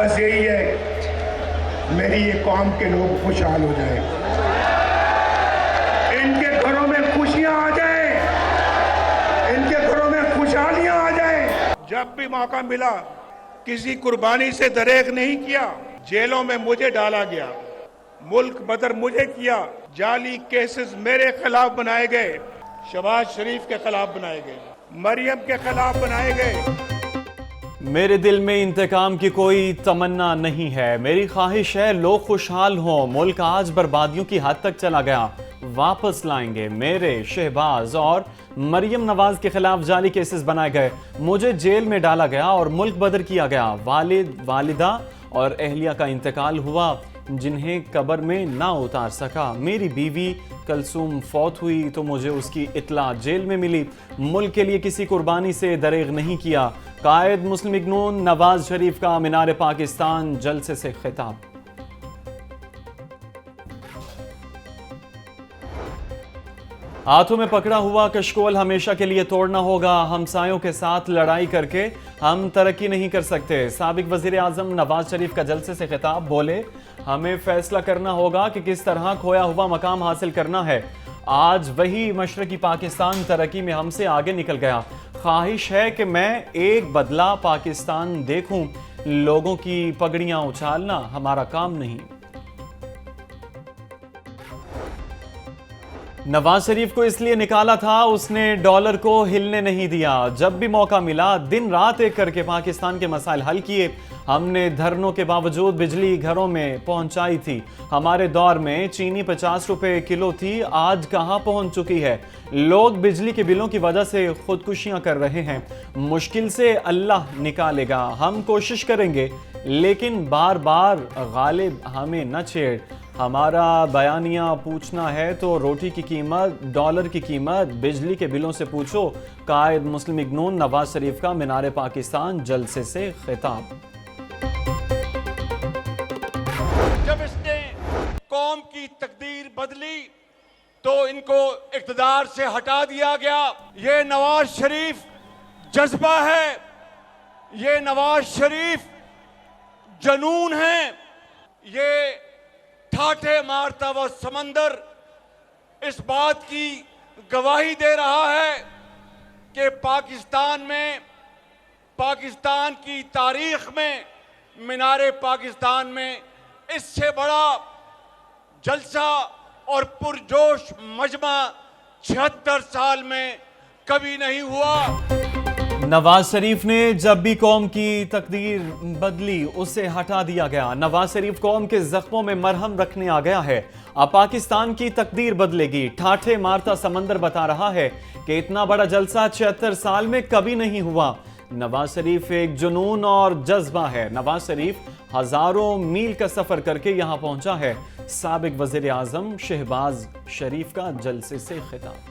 बस यही है, मेरी ये कौम के लोग खुशहाल हो जाए, इनके घरों में खुशियां आ जाए, इनके घरों में खुशहालियां आ जाए। जब भी मौका मिला किसी कुर्बानी से दरेग नहीं किया। जेलों में मुझे डाला गया, मुल्क बदर मुझे किया, जाली केसेस मेरे खिलाफ बनाए गए, शहबाज शरीफ के खिलाफ बनाए गए, मरियम के खिलाफ बनाए गए। मेरे दिल में इंतकाम की कोई तमन्ना नहीं है, मेरी ख्वाहिश है लोग खुशहाल हों। मुल्क आज बर्बादियों की हद तक चला गया, वापस लाएंगे। मेरे शहबाज और मरियम नवाज के खिलाफ जाली केसेस बनाए गए, मुझे जेल में डाला गया और मुल्क बदर किया गया। वालिद, वालिदा और अहलिया का इंतकाल हुआ जिन्हें कब्र में ना उतार सका। मेरी बीवी कलसूम फौत हुई तो मुझे उसकी इत्ला जेल में मिली। मुल्क के लिए किसी कुर्बानी से दरेग नहीं किया। कायद मुस्लिम लीग नून नवाज शरीफ का मीनार पाकिस्तान जलसे से खिताब। हाथों में पकड़ा हुआ कशकोल हमेशा के लिए तोड़ना होगा। हमसायों के साथ लड़ाई करके हम तरक्की नहीं कर सकते। साबिक वजीर आजम नवाज शरीफ का जलसे से खिताब। बोले, हमें फैसला करना होगा कि किस तरह खोया हुआ मकाम हासिल करना है। आज वही मशरकी पाकिस्तान तरक्की में हमसे आगे निकल गया। ख्वाहिश है कि मैं एक बदला पाकिस्तान देखूं। लोगों की पगड़ियां उछालना हमारा काम नहीं। नवाज शरीफ को इसलिए निकाला था, उसने डॉलर को हिलने नहीं दिया। जब भी मौका मिला दिन रात एक करके पाकिस्तान के मसाइल हल किए। हमने धरनों के बावजूद बिजली घरों में पहुंचाई थी। हमारे दौर में चीनी 50 रुपए किलो थी, आज कहां पहुंच चुकी है। लोग बिजली के बिलों की वजह से खुदकुशियां कर रहे हैं। मुश्किल से अल्लाह निकालेगा, हम कोशिश करेंगे, लेकिन बार बार गालिब हमें न छेड़। हमारा बयानिया पूछना है तो रोटी की कीमत, डॉलर की कीमत, बिजली के बिलों से पूछो। कायद मुस्लिम लीग नून नवाज शरीफ का मीनार पाकिस्तान जलसे से खिताब। जब इसने कौम की तकदीर बदली तो इनको इक़्तिदार से हटा दिया गया। ये नवाज शरीफ जज्बा है, ये नवाज शरीफ जनून है, ये ठाठे मारता हुआ समंदर इस बात की गवाही दे रहा है कि पाकिस्तान में, पाकिस्तान की तारीख में, मीनारे पाकिस्तान में इससे बड़ा जलसा और पुरजोश मजमा 76 साल में कभी नहीं हुआ। नवाज शरीफ ने जब भी कौम की तकदीर बदली उसे हटा दिया गया। नवाज शरीफ कौम के जख्मों में मरहम रखने आ गया है। अब पाकिस्तान की तकदीर बदलेगी। ठाठे मारता समंदर बता रहा है कि इतना बड़ा जलसा 76 साल में कभी नहीं हुआ। नवाज शरीफ एक जुनून और जज्बा है। नवाज शरीफ हजारों मील का सफर करके यहां पहुंचा है। साबिक वजीर आजम शहबाज शरीफ का जलसे से खिताब।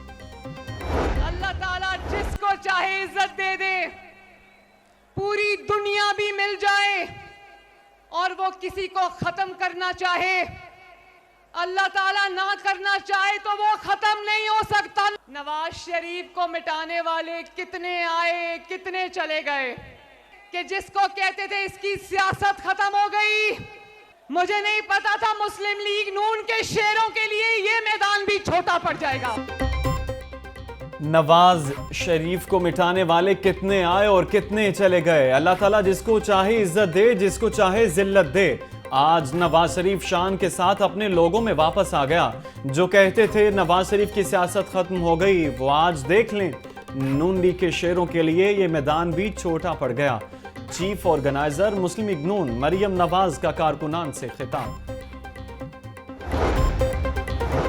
अल्लाह ताला जिसको चाहे इज्जत दे दे, पूरी दुनिया भी मिल जाए और वो किसी को खत्म करना चाहे, अल्लाह ताला ना करना चाहे तो वो खत्म नहीं हो सकता। नवाज शरीफ को मिटाने वाले कितने आए, कितने चले गए, कि जिसको कहते थे इसकी सियासत खत्म हो गई। मुझे नहीं पता था मुस्लिम लीग नून के शेरों के लिए ये मैदान भी छोटा पड़ जाएगा। नवाज शरीफ को मिटाने वाले कितने आए और कितने चले गए। अल्लाह ताला जिसको चाहे इज्जत दे, जिसको चाहे जिल्लत दे। आज नवाज शरीफ शान के साथ अपने लोगों में वापस आ गया। जो कहते थे नवाज शरीफ की सियासत खत्म हो गई, वो आज देख लें नून लीग के शेरों के लिए ये मैदान भी छोटा पड़ गया। चीफ ऑर्गेनाइजर मुस्लिम लीग नून मरियम नवाज का कारकुनान से खिताब।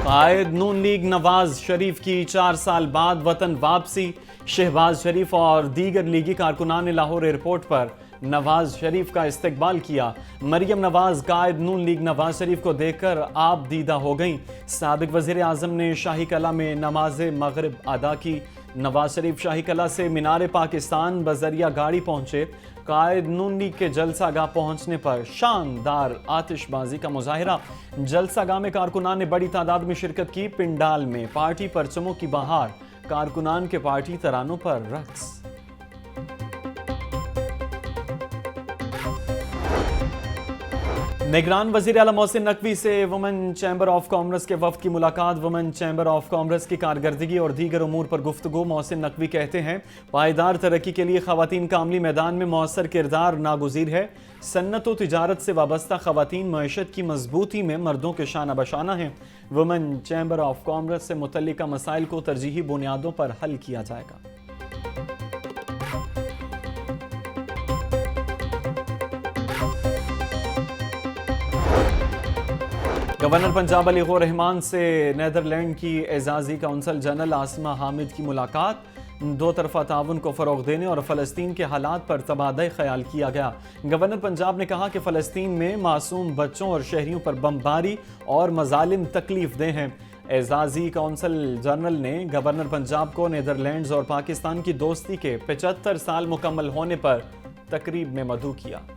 कायद नून लीग नवाज शरीफ की 4 साल बाद वतन वापसी। शहबाज शरीफ और दीगर लीगी कारकुनान ने लाहौर एयरपोर्ट पर नवाज शरीफ का इस्तकबाल किया। मरियम नवाज कायद नून लीग नवाज शरीफ को देखकर आप दीदा हो गईं। साबिक वजीर आजम ने शाही कला में नमाज मगरिब अदा की। नवाज शरीफ शाही कला से मीनार पाकिस्तान बजरिया गाड़ी पहुंचे। कायद नून लीग के जलसागाह पहुंचने पर शानदार आतिशबाजी का मुजाहिरा। जलसागाह में कारकुनान ने बड़ी तादाद में शिरकत की। पिंडाल में पार्टी परचमों की बहार, कारकुनान के पार्टी तरानों पर रक्स। निगरान वज़ीर आला मोहसिन नकवी से वुमेन चैम्बर ऑफ कॉमर्स के वफ़द की मुलाकात। वुमेन चैम्बर ऑफ कॉमर्स की कारकर्दगी और दीगर उमूर पर गुफ्तगू। मोहसिन नकवी कहते हैं पायदार तरक्की के लिए ख़वातीन का अमली मैदान में मौसर किरदार नागुज़ीर है। सन्नत व तिजारत से वाबस्ता ख़वातीन मईशत की मजबूती में मर्दों के शाना बशाना हैं। वुमेन चैम्बर ऑफ कॉमर्स से मुतल्लिका मसाइल को तरजीही बुनियादों पर हल किया जाएगा। गवर्नर पंजाब अली गौर रहमान से नीदरलैंड की एजाजी कौंसल जनरल आसमा हामिद की मुलाकात। दो तरफा ताउन को फ़रोग़ देने और फ़लस्तीन के हालात पर तबादला ख्याल किया गया। गवर्नर पंजाब ने कहा कि फ़लस्तीन में मासूम बच्चों और शहरियों पर बमबारी और मज़ालिम तकलीफ दे हैं। एजाजी कौंसल जनरल ने गवर्नर पंजाब को नीदरलैंड्स और पाकिस्तान की दोस्ती के 75 साल मुकम्मल होने पर तकरीब में मदऊ किया।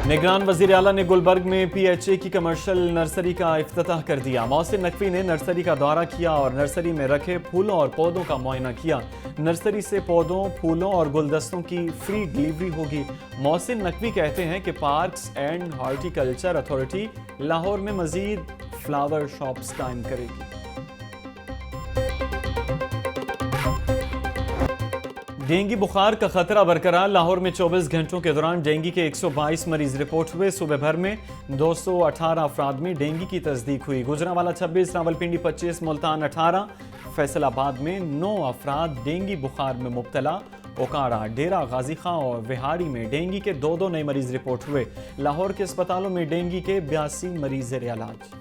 निगरान वज़ीर आला ने गुलबर्ग में PHA की कमर्शियल नर्सरी का इफ्तिताह कर दिया। मोहसिन नकवी ने नर्सरी का दौरा किया और नर्सरी में रखे फूलों और पौधों का मुआयना किया। नर्सरी से पौधों, फूलों और गुलदस्तों की फ्री डिलीवरी होगी। मोहसिन नकवी कहते हैं कि parks and horticulture authority Lahore में मजीद फ्लावर शॉप्स कायम करेगी। डेंगू बुखार का खतरा बरकरार। लाहौर में 24 घंटों के दौरान डेंगू के 122 मरीज रिपोर्ट हुए। सुबह भर में 218 अफराद में डेंगू की तस्दीक हुई। गुजरांवाला 26, रावलपिंडी 25, मुल्तान 18, फैसलाबाद में 9 अफराद डेंगू बुखार में मुब्तला। ओकाड़ा, डेरा गाजी खां और विहाड़ी में डेंगू के 2 नए मरीज रिपोर्ट हुए। लाहौर के अस्पतालों में डेंगू के 82 मरीज ज़ेर इलाज।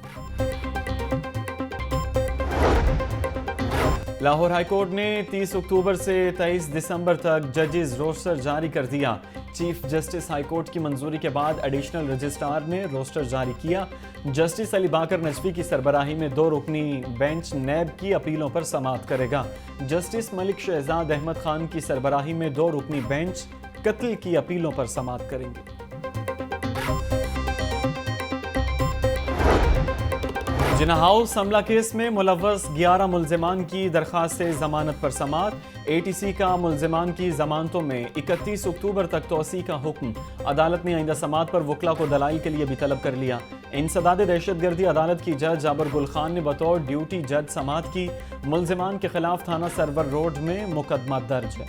लाहौर हाईकोर्ट ने 30 अक्टूबर से 23 दिसंबर तक जजेस रोस्टर जारी कर दिया। चीफ जस्टिस हाईकोर्ट की मंजूरी के बाद एडिशनल रजिस्ट्रार ने रोस्टर जारी किया। जस्टिस अली बाकर नजवी की सरबराही में 2 रुकनी बेंच नैब की अपीलों पर समाअत करेगा। जस्टिस मलिक शहजाद अहमद खान की सरबराही में 2 रुकनी बेंच कत्ल की अपीलों पर समाअत करेंगे। जिन्ना हाउस हमला केस में मुलव्वस 11 मुल्जिमान की दरखास्त से जमानत पर समाअत। ATC का मुल्जिमान की जमानतों में 31 अक्टूबर तक तोसी का हुक्म। अदालत ने आइंदा समाअत पर वकला को दलाइल के लिए भी तलब कर लिया। इंसदाद दहशतगर्दी अदालत की जज जाबर गुल खान ने बतौर ड्यूटी जज समाअत की। मुल्जिमान के खिलाफ थाना सरवर रोड में मुकदमा दर्ज है।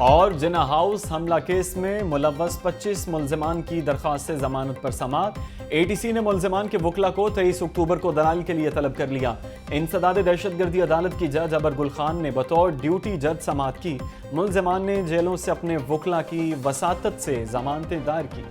और जिन्ना हाउस हमला केस में मुलव्वस 25 मुल्जिमान की दरखास्त से जमानत पर समाअत। ATC ने मुल्जिमान के वकला को 23 अक्टूबर को दलाइल के लिए तलब कर लिया। इंसदाद दहशतगर्दी अदालत की जज जाबर गुल खान ने बतौर ड्यूटी जज समाअत की। मुल्जिमान ने जेलों से अपने वकला की वसातत से जमानतें दायर की।